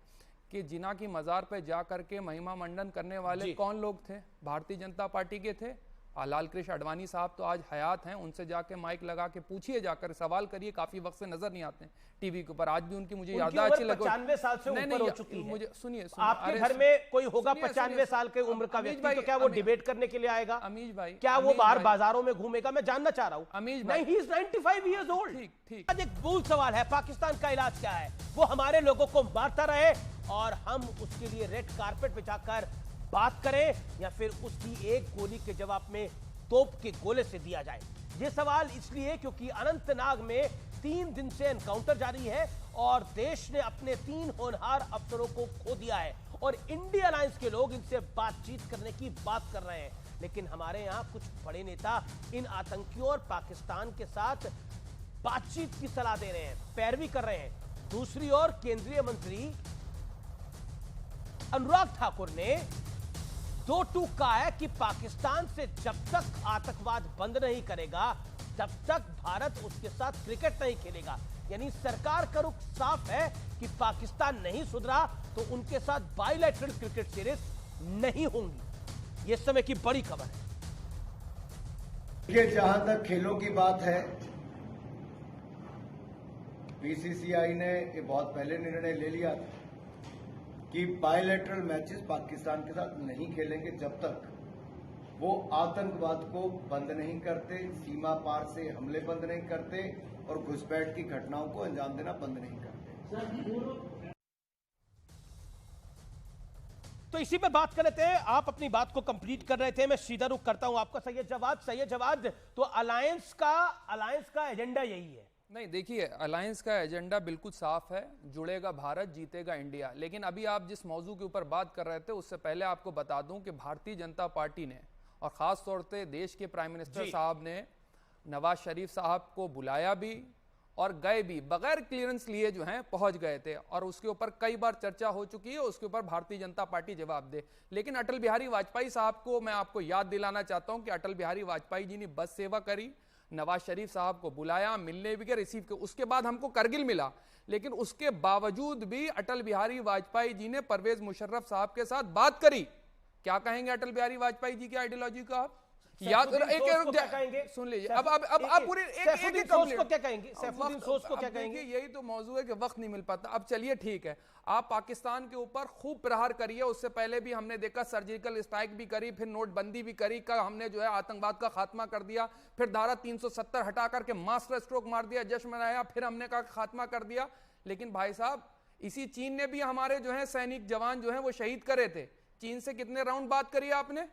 कि जिन्ना की मज़ार पे जा करके महिमा मंडन करने वाले कौन लोग थे? भारतीय जनता पार्टी के थे। लाल कृष्ण आडवाणी साहब तो आज हयात हैं, उनसे जाके माइक लगा के पूछिए, जाकर सवाल करिए। काफी वक्त से नजर नहीं आते टीवी के ऊपर। आज भी उनकी मुझे याददाश्त अच्छी लगी। 95 साल से ऊपर हो चुकी है। मुझे सुनिए, आपके घर में कोई होगा 95 साल के उम्र का व्यक्ति, तो क्या वो डिबेट करने के लिए आएगा? अमीश भाई, क्या वो बाहर बाजारों में घूमेगा? मैं जानना चाह रहा हूँ। अमीश भाई, ही इज 95 इयर्स ओल्ड। ठीक। आज एक मूल सवाल है, पाकिस्तान का इलाज क्या है? वो हमारे लोगों को मारता रहे और हम उसके लिए रेड कारपेट बिछाकर बात करें, या फिर उसकी एक गोली के जवाब में तोप के गोले से दिया जाए? ये सवाल इसलिए क्योंकि अनंतनाग में 3 दिन से एनकाउंटर जारी है और देश ने अपने 3 होनहार अफसरों को खो दिया है। और इंडिया अलायंस के लोग इनसे बातचीत करने की बात कर रहे हैं। लेकिन हमारे यहां कुछ बड़े नेता इन आतंकियों और पाकिस्तान के साथ बातचीत की सलाह दे रहे हैं, पैरवी कर रहे हैं। दूसरी ओर केंद्रीय मंत्री अनुराग ठाकुर ने दो टूक कहा है कि पाकिस्तान से जब तक आतंकवाद बंद नहीं करेगा तब तक भारत उसके साथ क्रिकेट नहीं खेलेगा। यानी सरकार का रुख साफ है कि पाकिस्तान नहीं सुधरा तो उनके साथ बायलैटरल क्रिकेट सीरीज नहीं होंगी। यह समय की बड़ी खबर है। देखिए, जहां तक खेलों की बात है, बीसीसीआई ने ये बहुत पहले निर्णय ले लिया था कि बायलैटरल मैचेस पाकिस्तान के साथ नहीं खेलेंगे जब तक वो आतंकवाद को बंद नहीं करते, सीमा पार से हमले बंद नहीं करते और घुसपैठ की घटनाओं को अंजाम देना बंद नहीं करते। तो इसी पे बात कर लेते हैं। आप अपनी बात को कंप्लीट कर रहे थे, मैं सीधा रुख करता हूं आपका। सैयद जवाद, तो अलायंस का एजेंडा यही है? नहीं, देखिए, अलायंस का एजेंडा बिल्कुल साफ है, जुड़ेगा भारत, जीतेगा इंडिया। लेकिन अभी आप जिस मौजू के ऊपर बात कर रहे थे उससे पहले आपको बता दूं कि भारतीय जनता पार्टी ने और खास तौर से देश के प्राइम मिनिस्टर साहब ने नवाज शरीफ साहब को बुलाया भी और गए भी, बगैर क्लियरेंस लिए जो हैं पहुंच गए थे, और उसके ऊपर कई बार चर्चा हो चुकी है, उसके ऊपर भारतीय जनता पार्टी जवाब दे। लेकिन अटल बिहारी वाजपेयी साहब को मैं आपको याद दिलाना चाहता हूं कि अटल बिहारी वाजपेयी जी ने बस सेवा करी, नवाज शरीफ साहब को बुलाया, मिलने भी गए, रिसीव किया, उसके बाद हमको करगिल मिला। लेकिन उसके बावजूद भी अटल बिहारी वाजपेयी जी ने परवेज मुशर्रफ साहब के साथ बात करी। क्या कहेंगे अटल बिहारी वाजपेयी जी की आइडियोलॉजी का आप? याद सुन लीजिए। अब पूरी एक को क्या कहेंगे? सैफुद्दीन सोज को क्या कहेंगे? यही तो मौजू है कि वक्त नहीं मिल पाता। अब चलिए ठीक है, आप पाकिस्तान के ऊपर खूब प्रहार करिए, उससे पहले भी हमने देखा सर्जिकल स्ट्राइक भी करी, फिर नोटबंदी भी करी, का हमने जो है आतंकवाद का खात्मा कर दिया, फिर धारा 370 हटा करके मास्टर स्ट्रोक मार दिया, जश्न मनाया, फिर हमने का खात्मा कर दिया। लेकिन भाई साहब, इसी चीन ने भी हमारे जो है सैनिक जवान जो है वो शहीद करे थे। चीन से कितने राउंड बात करी आपने?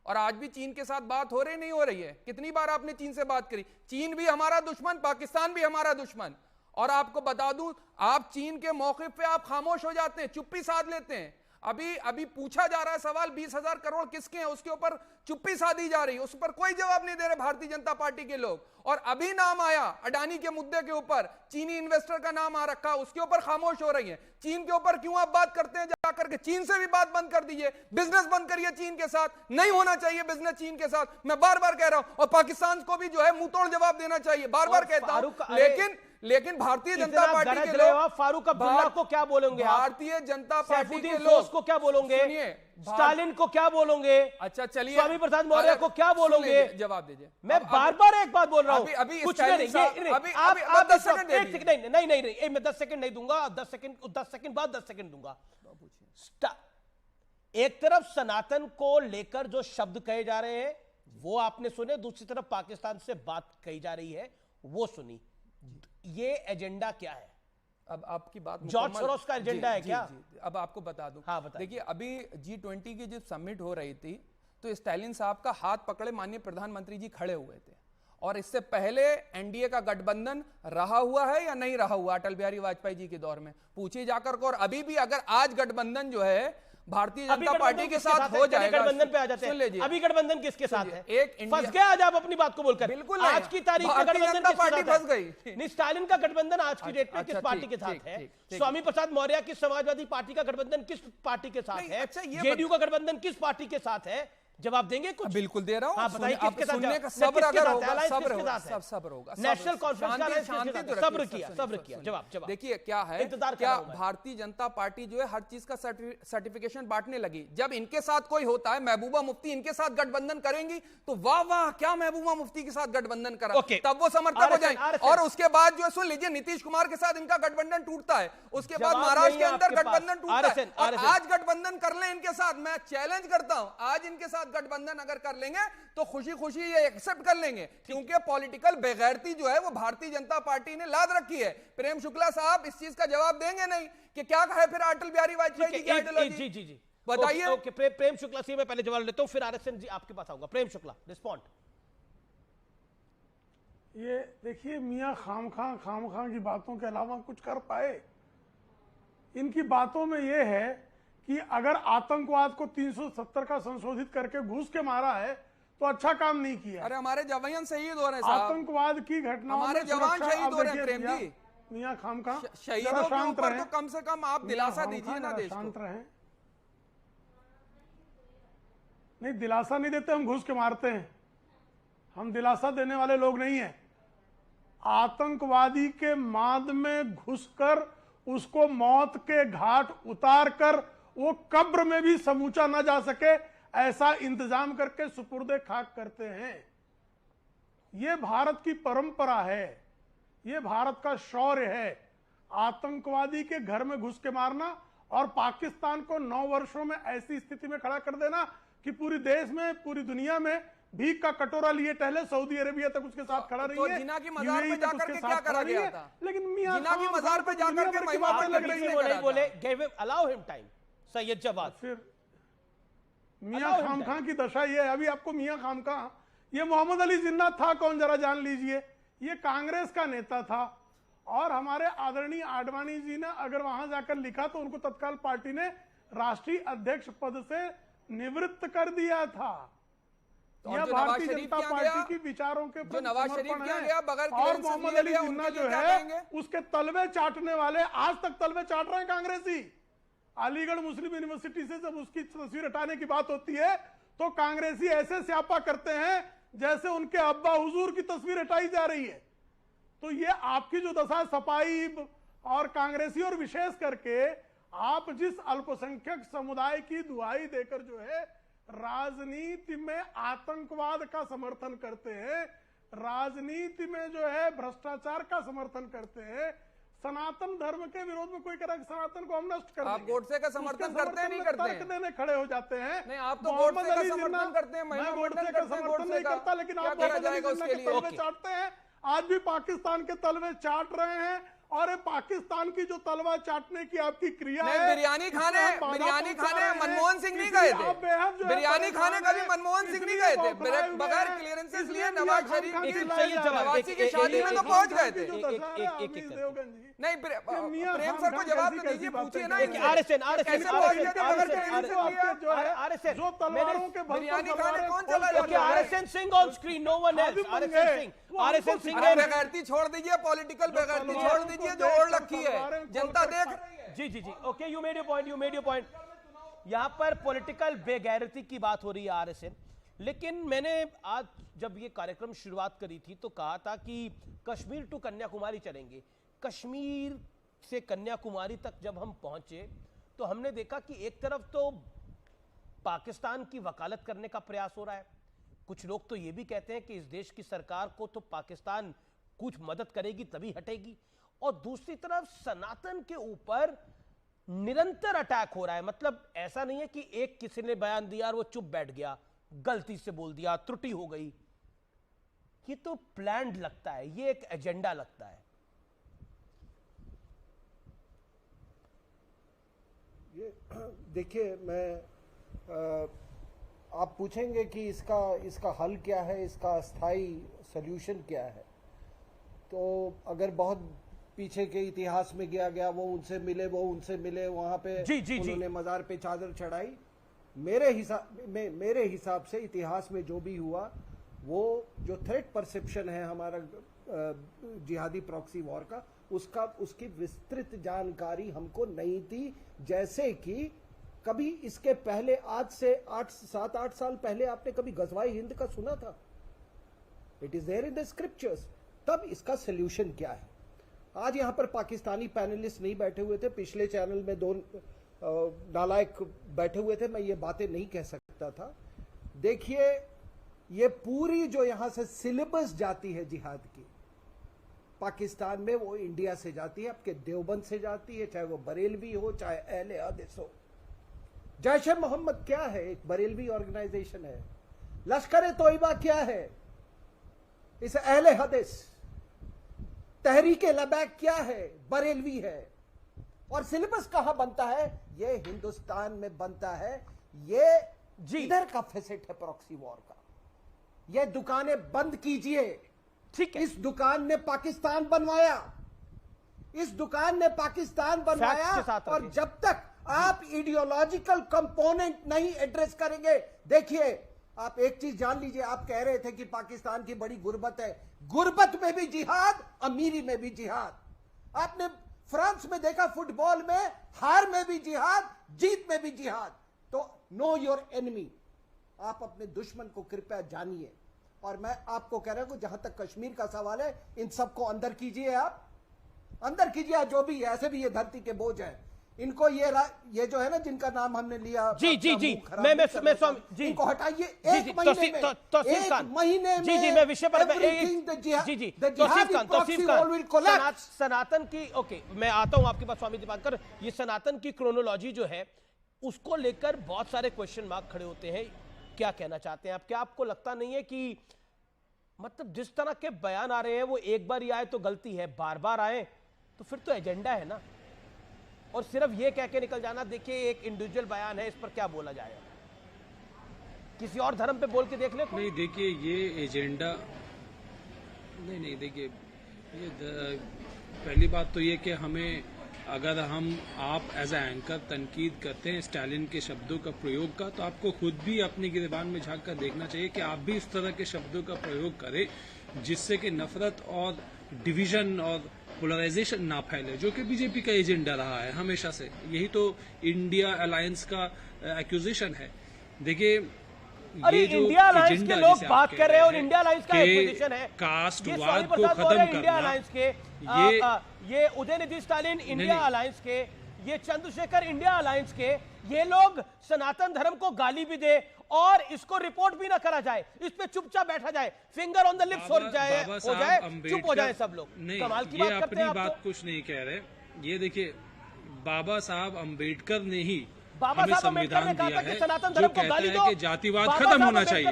और आज भी चीन के साथ बात हो रही नहीं हो रही है? कितनी बार आपने चीन से बात करी? चीन भी हमारा दुश्मन, पाकिस्तान भी हमारा दुश्मन। और आपको बता दूं, आप चीन के मौके पे आप खामोश हो जाते हैं, चुप्पी साध लेते हैं। अभी पूछा जा रहा है सवाल 20,000 करोड़ किसके हैं, उसके ऊपर चुप्पी साधी जा रही है, उस पर कोई जवाब नहीं दे रहे भारतीय जनता पार्टी के लोग। और अभी नाम आया अडानी के मुद्दे के ऊपर, चीनी इन्वेस्टर का नाम आ रखा, उसके ऊपर खामोश हो रही है। चीन के ऊपर क्यों आप बात करते हैं? जाकर के चीन से भी बात बंद कर दीजिए, बिजनेस बंद करिए चीन के साथ। नहीं होना चाहिए बिजनेस चीन के साथ, मैं बार बार कह रहा हूं। और पाकिस्तान को भी जो है मुंह तोड़ जवाब देना चाहिए, बार बार कहता हूं। लेकिन भारतीय जनता पार्टी के लोग, फारूक अब्दुल्ला को क्या बोलोगे? भारतीय जनता पार्टी के लोग को क्या बोलोगे? स्टालिन को क्या बोलोगे? अच्छा चलिए, स्वामी प्रसाद मौर्य को क्या बोलोगे? जवाब दीजिए। मैं बार बार एक बात बोल रहा हूं, अभी कुछ नहीं, आप 10 सेकंड नहीं, मैं 10 सेकंड नहीं दूंगा, 10 सेकंड बाद 10 सेकंड दूंगा। एक तरफ सनातन को लेकर जो शब्द कहे जा रहे हैं वो आपने सुने, दूसरी तरफ पाकिस्तान से बात कही जा रही है वो सुनी। ये एजेंडा क्या है? अब आपकी बात जॉर्ज सोरोस का एजेंडा है क्या? अब आपको बता दूं, हाँ, देखिए, अभी G20 की जब समिट हो रही थी तो स्टालिन साहब का हाथ पकड़े माननीय प्रधानमंत्री जी खड़े हुए थे। और इससे पहले एनडीए का गठबंधन रहा हुआ है या नहीं रहा हुआ अटल बिहारी वाजपेयी जी के दौर में? पूछिए जाकर को। और अभी भी अगर आज गठबंधन जो है भारतीय जनता पार्टी के साथ हो जाएगा, गठबंधन पे आ जाते हैं। अभी गठबंधन किसके साथ है? फंस गए आज आप अपनी बात को बोलकर। बिल्कुल आज की तारीख में गठबंधन पार्टी फंस गई नहीं। स्टालिन का गठबंधन आज की डेट में किस पार्टी के साथ है? स्वामी प्रसाद मौर्य की समाजवादी पार्टी का गठबंधन किस पार्टी के साथ है? जेडीयू का गठबंधन किस पार्टी के साथ है? जवाब देंगे कुछ? बिल्कुल दे रहा हूं। हाँ, बताइए किसके साथ? सुनने का सब्र अगर होगा, सब्र होगा। नेशनल कॉन्फ्रेंस सब्र किया। जवाब देखिए क्या है, क्या भारतीय जनता पार्टी जो है हर चीज का सर्टिफिकेशन बांटने लगी। जब इनके साथ कोई होता है, महबूबा मुफ्ती इनके साथ गठबंधन करेंगी तो वाह वाह क्या महबूबा मुफ्ती के साथ गठबंधन करा, तब वो समर्थक हो जाएंगे। और उसके बाद जो है सुन लीजिए, नीतीश कुमार के साथ इनका गठबंधन टूटता है, उसके बाद महाराष्ट्र के अंदर गठबंधन टूटता है। और आज गठबंधन कर ले इनके साथ, मैं चैलेंज करता हूं, आज इनके साथ गठबंधन अगर कर लेंगे तो खुशी खुशी ये एक्सेप्ट कर लेंगे, क्योंकि पॉलिटिकल बेगैरती जो है वो भारतीय जनता पार्टी ने लाद रखी है। प्रेम शुक्ला साहब इस चीज का जवाब देंगे नहीं कि क्या कहे फिर अटल बिहारी वाजपेयी जी की आइडियोलॉजी? जी बताइए। ओके, प्रेम शुक्ला से मैं पहले जवाब लेता हूं, फिर आरएसएन जी आपके पास आऊंगा। प्रेम शुक्ला, रिस्पॉन्ड। ये देखिए, मियां खाम की बातों के अलावा कुछ कर पाए? इनकी बातों में ये है कि अगर आतंकवाद को 370 का संशोधित करके घुस के मारा है तो अच्छा काम नहीं किया। अरे हमारे जवान शहीद हो रहे हैं साहब, आतंकवाद की घटनाओं हमारे जवान शहीद हो रहे हैं प्रेम जी। मियां खामखा शहीदों के ऊपर तो कम से कम आप दिलासा दीजिए ना देश को। शांत रहें। नहीं, दिलासा नहीं देते, हम घुस के मारते हैं। हम दिलासा देने वाले लोग नहीं हैं। आतंकवादी के माद में घुसकर उसको मौत के घाट उतार कर वो कब्र में भी समूचा ना जा सके ऐसा इंतजाम करके सुपुर्दे खाक करते हैं। ये भारत की परंपरा है, ये भारत का शौर्य है। आतंकवादी के घर में घुस के मारना और पाकिस्तान को 9 वर्षों में ऐसी स्थिति में खड़ा कर देना कि पूरी देश में, पूरी दुनिया में भीख का कटोरा लिए टहले, सौदी अरेबिया तक उसके साथ खड़ा रही है। जिना की मजार पे जाकर के क्या करा गया था? लेकिन मियां जिना की मजार पे जाकर के महिमा लग रही है, वो नहीं बोले, give him, allow him time. Syed Jawad, फिर मियां खामखा की दशा ये है। अभी आपको मियां खामखा, ये मोहम्मद अली जिन्ना था कौन, जरा जान लीजिए। ये कांग्रेस का नेता था और हमारे आदरणीय आडवाणी जी ने अगर वहां जाकर लिखा तो उनको तत्काल पार्टी ने राष्ट्रीय अध्यक्ष पद से निवृत्त कर दिया था। यह भारतीय जनता पार्टी की विचारों के प्रति समर्पण है। और मोहम्मद अली जिन्ना जो है उसके तलवे चाटने वाले आज तक तलवे चाट रहे हैं कांग्रेसी। अलीगढ़ मुस्लिम यूनिवर्सिटी से जब उसकी तस्वीर हटाने की बात होती है तो कांग्रेसी ऐसे स्यापा करते हैं जैसे उनके अब्बा हुजूर की तस्वीर हटाई जा रही है। तो ये आपकी जो दशा सपाई और कांग्रेसी और विशेष करके आप जिस अल्पसंख्यक समुदाय की दुहाई देकर जो है राजनीति में आतंकवाद का समर्थन करते हैं, राजनीति में जो है भ्रष्टाचार का समर्थन करते हैं, सनातन धर्म के विरोध में कोई कह रहा है सनातन को हम नष्ट कर देंगे, आप गोडसे का समर्थन करते हैं नहीं करते? तर्क देने खड़े हो जाते हैं। नहीं, आप तो गोडसे का समर्थन करते हैं, मैं गोडसे का समर्थन नहीं करता, लेकिन आप मोहम्मद अली जिन्ना के तलवे चाटते हैं। आज भी पाकिस्तान के तलवे चाट रहे हैं और ये पाकिस्तान की जो तलवा चाटने की आपकी क्रिया है। बिरयानी खाने मनमोहन सिंह नहीं गए थे। बिरयानी खाने कभी मनमोहन सिंह नहीं गए थे, बगैर क्लियरेंसेस लिए नवाज शरीफ की शादी में तो पहुंच गए थे। नहीं, प्रेम सर को जवाब तो दीजिए, पूछिए ना। जो तलवारों के बिरयानी खाने कौन चला जाता है? RSN Singh on screen, no one else. RSN Singh बेगैरती छोड़ दीजिए, पॉलिटिकल बेगैरती छोड़ दीजिए जो ओढ़ रखी है, जनता देख रही है। जी, okay, you made your point. यहां पर पॉलिटिकल बेगैरती की बात हो रही है आरएसएन। लेकिन मैंने आज जब ये कार्यक्रम शुरुआत करी थी तो कहा था कि कश्मीर टू कन्याकुमारी चलेंगे। कश्मीर से कन्याकुमारी तक जब हम पहुंचे तो हमने देखा कि एक तरफ तो पाकिस्तान की वकालत करने का प्रयास हो रहा है, कुछ लोग तो ये भी कहते हैं कि इस देश की सरकार को तो पाकिस्तान कुछ मदद करेगी तभी हटेगी, और दूसरी तरफ सनातन के ऊपर निरंतर अटैक हो रहा है। मतलब ऐसा नहीं है कि एक किसी ने बयान दिया और वो चुप बैठ गया, गलती से बोल दिया, त्रुटि हो गई। ये तो प्लान्ड लगता है, ये एक एजेंडा लगता है। ये देखिए, मैं आप पूछेंगे कि इसका हल क्या है, इसका स्थायी सल्यूशन क्या है, तो अगर बहुत पीछे के इतिहास में गया वो उनसे मिले वहां पे उन्होंने मजार पे चादर चढ़ाई। मेरे हिसाब से इतिहास में जो भी हुआ, वो जो थ्रेट परसेप्शन है हमारा जिहादी प्रॉक्सी वॉर का, उसकी विस्तृत जानकारी हमको नहीं थी। जैसे कि कभी इसके पहले, आज से 7-8 साल पहले आपने कभी गजवाए हिंद का सुना था? It is there in the scriptures. तब इसका सोल्यूशन क्या है? आज यहां पर पाकिस्तानी पैनलिस्ट नहीं बैठे हुए थे, पिछले चैनल में 2 नालायक बैठे हुए थे, मैं ये बातें नहीं कह सकता था। देखिए, ये पूरी जो यहां से सिलेबस जाती है जिहाद की पाकिस्तान में, वो इंडिया से जाती है, आपके देवबंद से जाती है, चाहे वो बरेलवी हो चाहे अहले हदीस हो। जैश ए मोहम्मद क्या है? एक बरेलवी ऑर्गेनाइजेशन है। लश्कर तोयबा क्या है? इस अहले हदीस। तहरीक लबैक क्या है? बरेलवी है। और सिलेबस कहां बनता है? ये हिंदुस्तान में बनता है। ये इधर का फेसेट है प्रॉक्सी वॉर का। ये दुकानें बंद कीजिए। ठीक है, इस दुकान ने पाकिस्तान बनवाया, इस दुकान ने पाकिस्तान बनवाया, और जब तक आप आइडियोलॉजिकल कंपोनेंट नहीं एड्रेस करेंगे। देखिए, आप एक चीज जान लीजिए, आप कह रहे थे कि पाकिस्तान की बड़ी गुर्बत है। गुर्बत में भी जिहाद, अमीरी में भी जिहाद। आपने फ्रांस में देखा, फुटबॉल में हार में भी जिहाद, जीत में भी जिहाद। तो नो योर एनिमी, आप अपने दुश्मन को कृपया जानिए। और मैं आपको कह रहा हूं, जहां तक कश्मीर का सवाल है, इन सबको अंदर कीजिए, आप अंदर कीजिए। जो भी है, ऐसे भी ये धरती के बोझ है, इनको ये जो है ना, जिनका नाम हमने लिया, जी जी जी, मैं जी, इनको हटाइए। एक महीने में जी, मैं विषय पर जी जी, सनातन की, ओके, मैं आता हूं आपके पास स्वामी दीपांकर। ये सनातन की क्रोनोलॉजी जो है, उसको लेकर बहुत सारे क्वेश्चन मार्क खड़े होते हैं। क्या कहना चाहते हैं आप? क्या आपको लगता नहीं है कि मतलब जिस तरह के बयान आ रहे हैं, वो एक बार ही आए तो गलती है, बार बार आए तो फिर तो एजेंडा है ना? और सिर्फ ये कह के निकल जाना, देखिए एक इंडिविजुअल बयान है, इस पर क्या बोला जाएगा? किसी और धर्म पे बोल के देख ले। नहीं, देखिए ये एजेंडा नहीं, देखिए ये पहली बात तो ये कि हमें, अगर आप एज ए एंकर तनकीद करते हैं स्टालिन के शब्दों का प्रयोग का, तो आपको खुद भी अपनी गिरबान में झांक कर देखना चाहिए कि आप भी इस तरह के शब्दों का प्रयोग करें जिससे कि नफरत और डिवीजन और पोलराइजेशन ना फैले, जो कि बीजेपी का एजेंडा रहा है हमेशा से। यही तो इंडिया अलायंस का एक्यूजेशन है। देखिए, ये जो इंडिया अलायंस के लोग बात कर रहे हैं, और इंडिया अलायंस का एक्विजिशन है, कास्टवाद को खत्म इंडिया अलायंस के, ये उदयनिधि स्टालिन इंडिया अलायंस के, ये चंद्रशेखर इंडिया अलायंस के, ये लोग सनातन धर्म को गाली भी दे और इसको रिपोर्ट भी ना करा जाए, इस पे चुपचाप बैठा जाए, फिंगर ऑन द लिप्स हो जाए, चुप हो जाए सब लोग। कमाल की बात करते हैं। अपनी बात कुछ नहीं कह रहे। ये देखिए, बाबा साहब अम्बेडकर ने ही बाबा हमें संविधान दिया है जो कहता है कि जातिवाद खत्म होना चाहिए।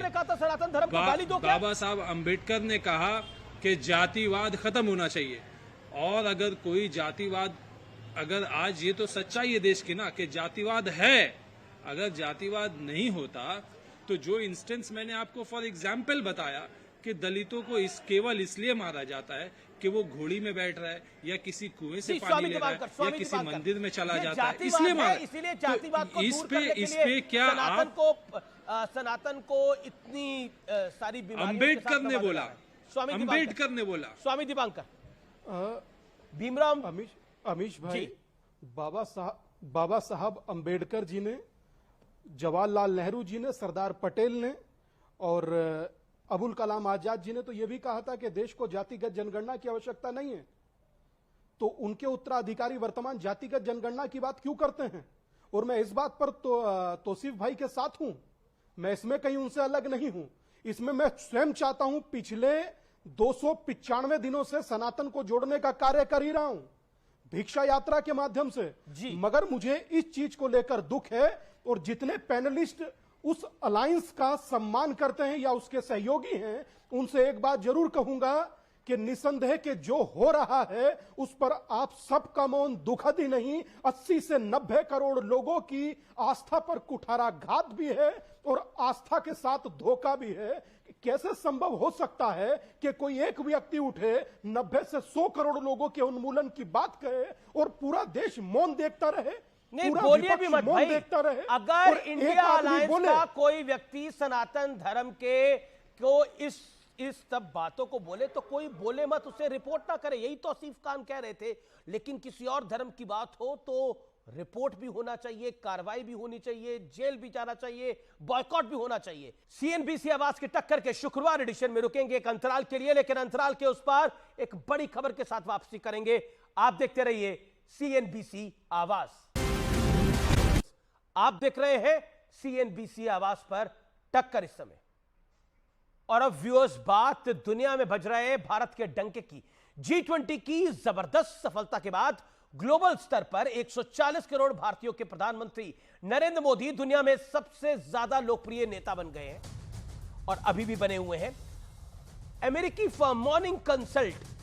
बाबा साहब अम्बेडकर ने कहा कि जातिवाद खत्म होना चाहिए। और अगर कोई जातिवाद, अगर आज ये तो सच्चाई है देश की ना कि जातिवाद है, अगर जातिवाद नहीं होता तो जो इंस्टेंस मैंने आपको फॉर एग्जाम्पल बताया कि दलितों को केवल इसलिए मारा जाता है कि वो घोड़ी में बैठ रहा है या किसी कुएं से पानी ले रहा है या किसी मंदिर में चला जाता है, इसलिए मारा। इसलिए जातिवाद को इस पे क्या सनातन को इतनी सारी बीमारियों अम्बेडकर ने बोला, अम्बेडकर ने बोला। स्वामी दीपांकर, भीमराव अमीश भाई, बाबा साहब अम्बेडकर जी ने, जवाहरलाल नेहरू जी ने, सरदार पटेल ने और अबुल कलाम आजाद जी ने तो यह भी कहा था कि देश को जातिगत जनगणना की आवश्यकता नहीं है। तो उनके उत्तराधिकारी वर्तमान जातिगत जनगणना की बात क्यों करते हैं? और मैं इस बात पर तौसीफ भाई के साथ हूं, मैं इसमें कहीं उनसे अलग नहीं हूं। इसमें मैं स्वयं चाहता हूं, पिछले 295 दिनों से सनातन को जोड़ने का कार्य कर ही रहा हूं, भिक्षा यात्रा के माध्यम से। मगर मुझे इस चीज को लेकर दुख है, और जितने पैनलिस्ट उस अलायंस का सम्मान करते हैं या उसके सहयोगी हैं, उनसे एक बात जरूर कहूंगा कि निसंदेह के जो हो रहा है उस पर आप सबका मौन दुखद ही नहीं, 80 से 90 करोड़ लोगों की आस्था पर कुठाराघात भी है और आस्था के साथ धोखा भी है। कैसे संभव हो सकता है कि कोई एक व्यक्ति उठे, 90 से 100 करोड़ लोगों के उन्मूलन की बात कहे और पूरा देश मौन देखता रहे? नहीं, बोलिए भी मत भाई। अगर इंडिया अलायंस का कोई व्यक्ति सनातन धर्म के को इस सब बातों को बोले तो कोई बोले मत, उसे रिपोर्ट ना करे। यही तो आसिफ खान कह रहे थे। लेकिन किसी और धर्म की बात हो तो रिपोर्ट भी होना चाहिए, कार्रवाई भी होनी चाहिए, जेल भी जाना चाहिए, बॉयकॉट भी होना चाहिए। सीएनबीसी आवाज की टक्कर के शुक्रवार एडिशन में रुकेंगे एक अंतराल के लिए, लेकिन अंतराल के उस पार एक बड़ी खबर के साथ वापसी करेंगे। आप देखते रहिए सीएनबीसी आवाज। आप देख रहे हैं सीएनबीसी आवाज पर टक्कर इस समय। और अब व्यूअर्स, बात दुनिया में बज रहे भारत के डंके की। G20 की जबरदस्त सफलता के बाद ग्लोबल स्तर पर 140 करोड़ भारतीयों के प्रधानमंत्री नरेंद्र मोदी दुनिया में सबसे ज्यादा लोकप्रिय नेता बन गए हैं और अभी भी बने हुए हैं। अमेरिकी फर्म मॉर्निंग कंसल्ट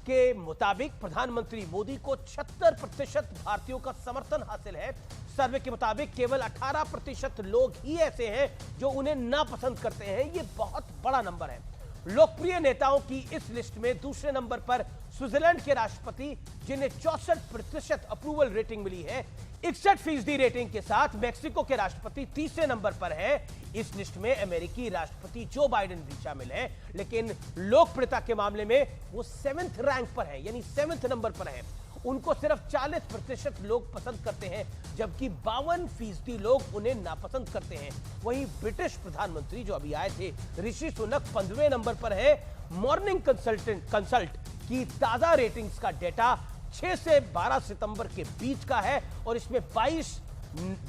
के मुताबिक प्रधानमंत्री मोदी को 76% भारतीयों का समर्थन हासिल है। सर्वे के मुताबिक केवल 18% लोग ही ऐसे हैं जो उन्हें नापसंद करते हैं। यह बहुत बड़ा नंबर है। लोकप्रिय नेताओं की इस लिस्ट में दूसरे नंबर पर स्विट्जरलैंड के राष्ट्रपति, जिन्हें 64% अप्रूवल रेटिंग मिली है, 61% रेटिंग के साथ मैक्सिको के राष्ट्रपति तीसरे नंबर पर हैं। इस लिस्ट में अमेरिकी राष्ट्रपति जो बाइडेन भी शामिल हैं, लेकिन लोकप्रियता के मामले में वो 7th रैंक पर है, यानी 7th नंबर पर है। उनको सिर्फ 40% लोग पसंद करते हैं, जबकि 52% लोग उन्हें नापसंद करते हैं। वहीं ब्रिटिश प्रधानमंत्री जो अभी आए थे, ऋषि सुनक 15वें नंबर पर है। मॉर्निंग कंसल्ट की ताजा रेटिंग्स का डेटा 6 से 12 सितंबर के बीच का है और इसमें 22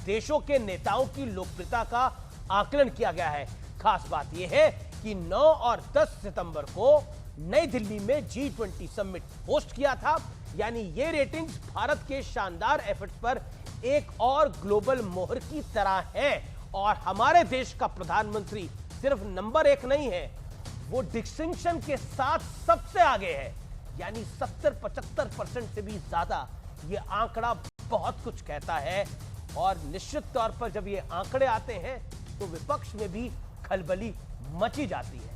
देशों के नेताओं की लोकप्रियता का आकलन किया गया है। खास बात यह है कि 9 और 10 सितंबर को नई दिल्ली में G20 समिट होस्ट किया था, यानी ये रेटिंग्स भारत के शानदार एफर्ट्स पर एक और ग्लोबल मोहर की तरह है। और हमारे देश का प्रधानमंत्री सिर्फ नंबर 1 नहीं है, वो डिस्टिंक्शन के साथ सबसे आगे है, यानी 70-75% से भी ज्यादा। ये आंकड़ा बहुत कुछ कहता है और निश्चित तौर पर जब ये आंकड़े आते हैं तो विपक्ष में भी खलबली मची जाती है।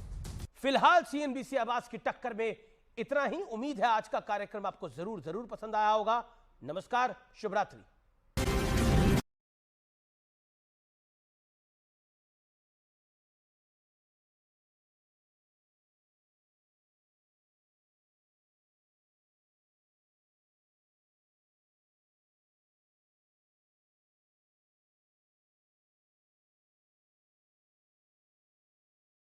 फिलहाल CNBC आवाज की टक्कर में इतना ही। उम्मीद है आज का कार्यक्रम आपको जरूर पसंद आया होगा। नमस्कार, शुभ रात्रि।